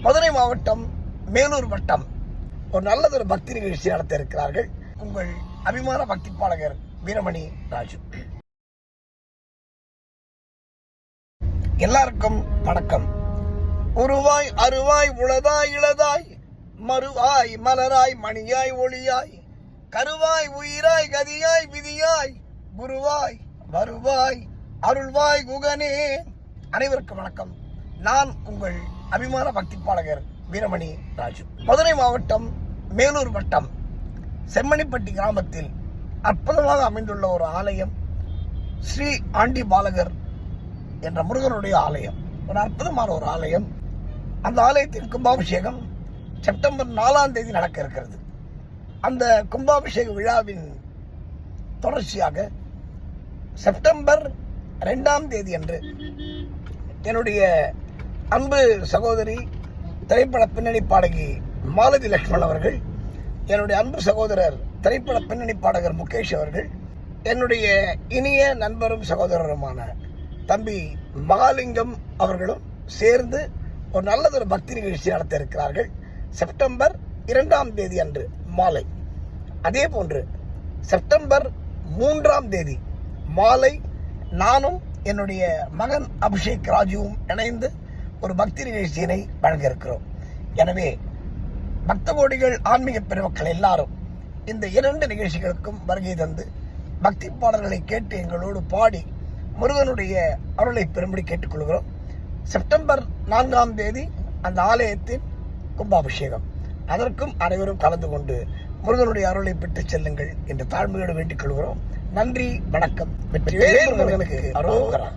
மதுரை மாவட்டம் மேலூர் வட்டம் ஒரு நல்லதொரு பக்தி நிகழ்ச்சி நடத்த இருக்கிறார்கள். உங்கள் அபிமான பக்தி பாடகர் வீரமணி ராஜு. எல்லாருக்கும் வணக்கம். உருவாய் அருவாய் உளதாய் இளதாய் மறுவாய் மலராய் மணியாய் ஒளியாய் கருவாய் உயிராய் கதியாய் விதியாய் குருவாய் வருவாய் அருள்வாய் குகனே. அனைவருக்கும் வணக்கம். நான் உங்கள் அபிமான பக்தி பாடகர் வீரமணி ராஜு. மதுரை மாவட்டம் மேலூர் வட்டம் செம்மணிப்பட்டி கிராமத்தில் அற்புதமாக அமைந்துள்ள ஒரு ஆலயம் ஸ்ரீ ஆண்டி பாலகர் என்ற முருகனுடைய ஆலயம். ஒரு அற்புதமான ஒரு ஆலயம். அந்த ஆலயத்தின் கும்பாபிஷேகம் செப்டம்பர் 4ஆம் தேதி நடக்க இருக்கிறது. அந்த கும்பாபிஷேக விழாவின் தொடர்ச்சியாக செப்டம்பர் 2ஆம் தேதி அன்று என்னுடைய அன்பு சகோதரி திரைப்பட பின்னணி பாடகி மாலதி லட்சுமணன் அவர்கள், என்னுடைய அன்பு சகோதரர் திரைப்பட பின்னணி பாடகர் முகேஷ் அவர்கள், என்னுடைய இனிய நண்பரும் சகோதரருமான தம்பி மகாலிங்கம் அவர்களும் சேர்ந்து ஒரு நல்லதொரு பக்தி நிகழ்ச்சி நடத்த இருக்கிறார்கள். செப்டம்பர் 2ஆம் தேதி அன்று மாலை. அதே போன்று செப்டம்பர் 3ஆம் தேதி மாலை நானும் என்னுடைய மகன் அபிஷேக் ராஜுவும் இணைந்து ஒரு பக்தி நிகழ்ச்சியினை வழங்க இருக்கிறோம். எனவே பக்த கோடிகள் ஆன்மீக பெருமக்கள் எல்லாரும் இந்த 2 நிகழ்ச்சிகளுக்கும் வருகை தந்து பக்தி பாடல்களை கேட்டு எங்களோடு பாடி முருகனுடைய அருளை பெறும்படி கேட்டுக்கொள்கிறோம். செப்டம்பர் 4ஆம் தேதி அந்த ஆலயத்தின் கும்பாபிஷேகம். அதற்கும் அனைவரும் கலந்து கொண்டு முருகனுடைய அருளை பெற்று செல்லுங்கள் என்று தாழ்மையோடு வேண்டிக் கொள்கிறோம். நன்றி, வணக்கம். வெற்றிவேல் முருகனுக்கு அரோகரா.